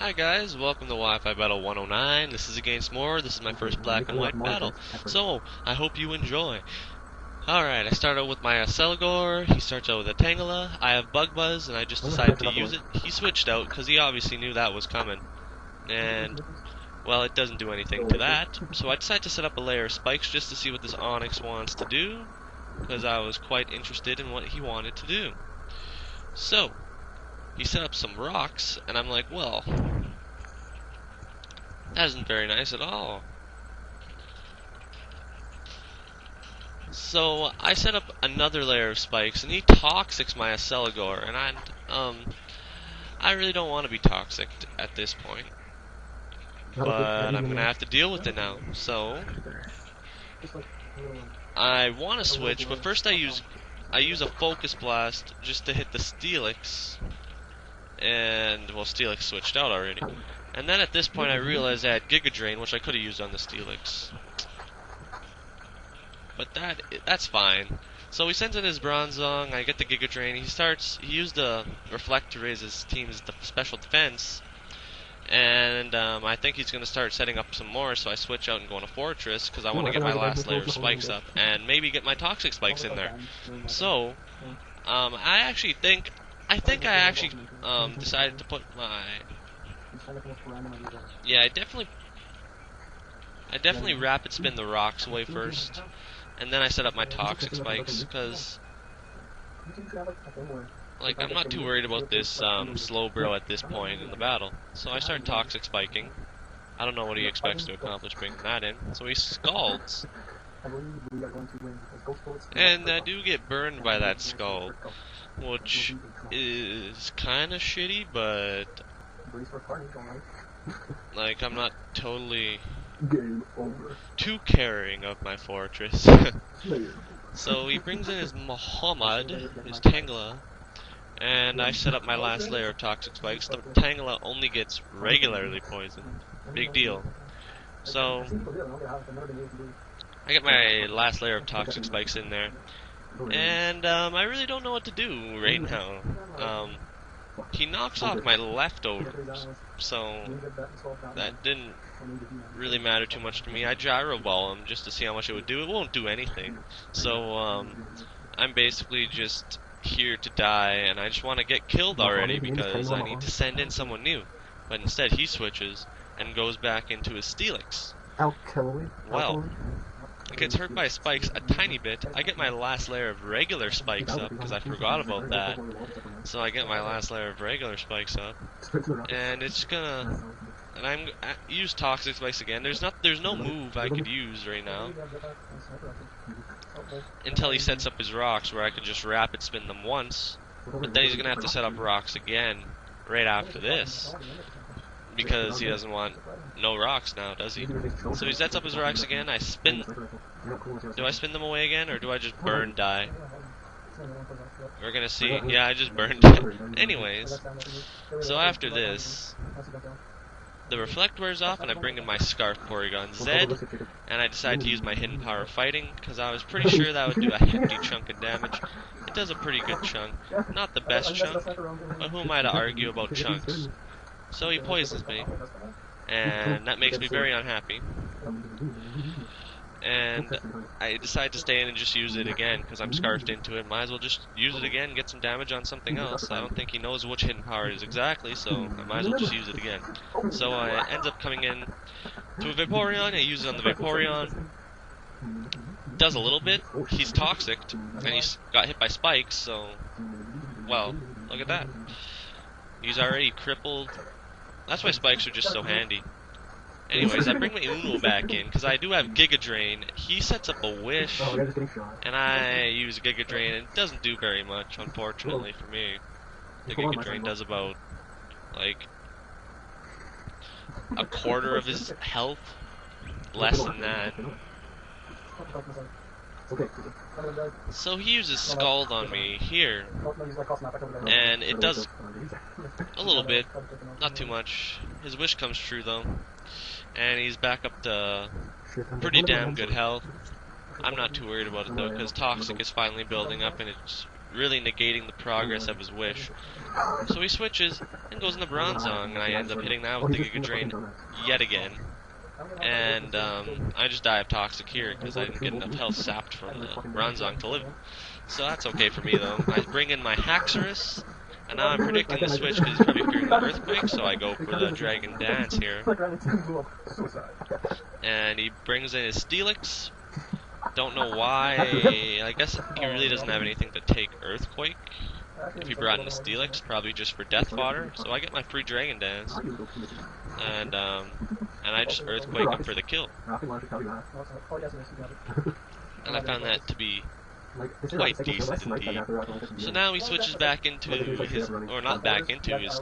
Hi guys, welcome to Wi-Fi Battle 109. This is against Moor. This is my first black and white battle. So, I hope you enjoy. Alright, I start out with my Celgor. He starts out with a Tangela. I have Bug Buzz, and I just decided to use it. He switched out, because he obviously knew that was coming. And, well, it doesn't do anything to that. So I decided to set up a layer of spikes just to see what this Onyx wants to do, because I was quite interested in what he wanted to do. So, he set up some rocks, and I'm like, well, that isn't very nice at all. So I set up another layer of spikes, and he toxics my Celgor, and I really don't want to be toxic at this point, but I'm gonna have to deal with it now. So I want to switch, but first I use a Focus Blast just to hit the Steelix. And, well, Steelix switched out already. And then at this point I realized I had Giga Drain, which I could have used on the Steelix. But that's fine. So he sends in his Bronzong, I get the Giga Drain, he used the Reflect to raise his team's special defense. And I think he's going to start setting up some more, so I switch out and go on a Fortress, because I want to get my last layer of spikes up, and maybe get my Toxic Spikes in there. So, I think I actually decided to put my... Yeah, I definitely rapid spin the rocks away first, and then I set up my Toxic Spikes, because, like, I'm not too worried about this slow bro at this point in the battle. So I start Toxic Spiking. I don't know what he expects to accomplish bringing that in. So he Scalds. And I do get burned by that Scald, which is kind of shitty, but like I'm not totally too caring of my Fortress. So he brings in his Muhammad, his Tangela, and I set up my last layer of Toxic Spikes. The Tangela only gets regularly poisoned. Big deal. So I get my last layer of Toxic Spikes in there. And I really don't know what to do right now. He knocks off my leftovers, so that didn't really matter too much to me. I gyro ball him just to see how much it would do. It won't do anything. So I'm basically just here to die, and I just want to get killed already because I need to send in someone new. But instead he switches and goes back into his Steelix. Well, it gets hurt by spikes a tiny bit. I get my last layer of regular spikes up because I forgot about that. So I get my last layer of regular spikes up, and it's gonna, and I'm use Toxic Spikes again. There's no move I could use right now until he sets up his rocks where I could just rapid spin them once. But then he's gonna have to set up rocks again right after this, because he doesn't want no rocks now, does he? So he sets up his rocks again, I spin... Do I spin them away again, or do I just burn die? We're gonna see. Yeah, I just burned it. Anyways, so after this, the Reflect wears off, and I bring in my Scarf Porygon Z, and I decide to use my Hidden Power Fighting, because I was pretty sure that would do a hefty chunk of damage. It does a pretty good chunk. Not the best chunk, but who am I to argue about chunks? So he poisons me, and that makes me very unhappy. And I decide to stay in and just use it again, because I'm scarfed into it. Might as well just use it again, get some damage on something else. I don't think he knows which hidden power it is exactly, so I might as well just use it again. So I ends up coming in to a Vaporeon. I use it on the Vaporeon. Does a little bit. He's toxic, and he's got hit by spikes, so, well, look at that. He's already crippled. That's why spikes are just so handy. Anyways, I bring my Uno back in, because I do have Giga Drain. He sets up a Wish, and I use Giga Drain, and it doesn't do very much, unfortunately for me. The Giga Drain does about, like, a quarter of his health. Less than that. So he uses Scald on me here, and it does a little bit, not too much. His wish comes true though, and he's back up to pretty damn good health. I'm not too worried about it though, because Toxic is finally building up, and it's really negating the progress of his wish. So he switches and goes in the Bronzong, and I end up hitting that with the Giga Drain yet again. And I just die of Toxic here because I didn't get enough health sapped from the Bronzong to live. So that's okay for me though. I bring in my Haxorus, and now I'm predicting the switch because he's probably fearing the Earthquake, so I go for the Dragon Dance here. And he brings in his Steelix. Don't know why. I guess he really doesn't have anything to take Earthquake. If he brought in the Steelix, probably just for death fodder. So I get my free Dragon Dance, and I just Earthquake him for the kill. And I found that to be quite decent indeed. So now he switches back into his, or not back into, his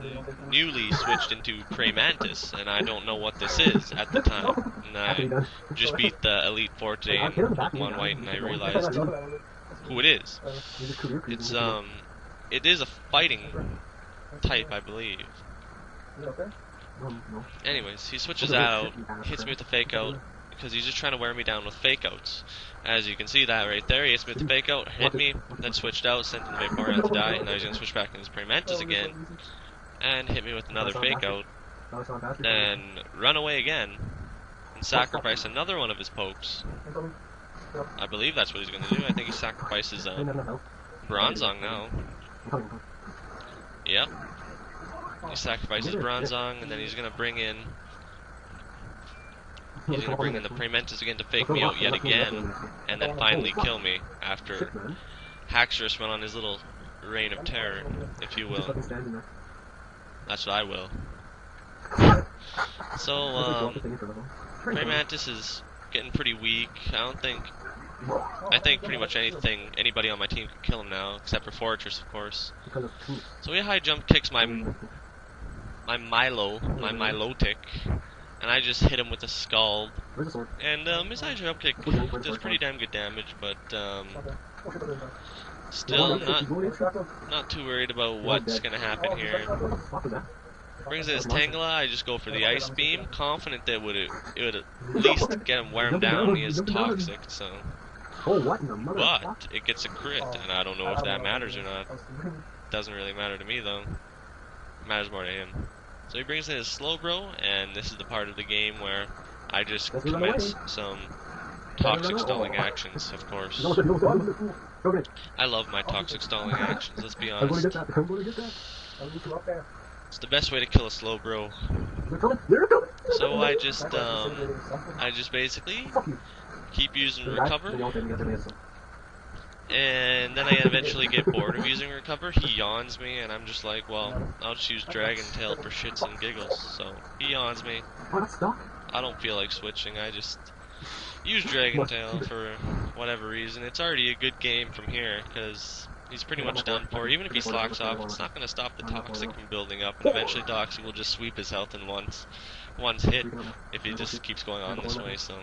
newly switched into Prey Mantis, and I don't know what this is at the time. And I just beat the Elite Four today in Pokemon White, and I realized who it is. It is a fighting type, I believe. Anyways, he switches out, hits me with the Fake Out, because he's just trying to wear me down with Fake Outs. As you can see that right there, he hits me with the Fake Out, hit me, then switched out, sent him to Vaporeon to die, and now he's going to switch back into his Prey Mantis again, and hit me with another Fake Out, then run away again, and sacrifice another one of his pokes. I believe that's what he's going to do. I think he sacrifices Bronzong now. Yep. He sacrifices Bronzong, and then he's gonna bring in the Prey Mantis again to fake me out yet again, and then finally kill me after Haxorus went on his little reign of terror, if you will. That's what I will. So, Prey Mantis is getting pretty weak. I think pretty much anybody on my team could kill him now, except for Fortress, of course. So he high jump kicks my Milotic, and I just hit him with a Scald. And his high jump kick does pretty damn good damage, but still not too worried about what's gonna happen here. Brings in his Tangela, I just go for the Ice Beam, confident that it would at least get him, wear him down. He is toxic, so. But it gets a crit, and I don't know if that matters or not. Doesn't really matter to me though. It matters more to him. So he brings in his Slowbro, and this is the part of the game where I just commence some toxic stalling actions, of course. I love my toxic stalling actions, let's be honest. It's the best way to kill a Slowbro. So I just basically keep using Recover, and then I eventually get bored of using Recover. He yawns me, and I'm just like, well, I'll just use Dragon Tail for shits and giggles. So he yawns me. I don't feel like switching. I just use Dragon Tail for whatever reason. It's already a good game from here, because he's pretty much done for. Even if he slacks off, it's not going to stop the Toxic from building up, and eventually Toxic will just sweep his health in one's hit if he just keeps going on this way. So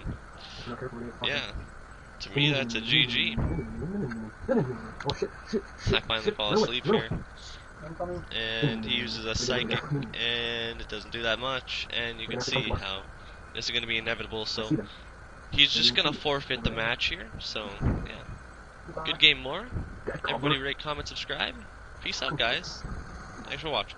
yeah, to me that's a GG. I finally fall asleep here, and he uses a Psychic, and it doesn't do that much, and you can see how this is going to be inevitable. So he's just going to forfeit the match here. So yeah, good game, Moor. Everybody rate, comment, subscribe. Peace out, guys. Thanks for watching.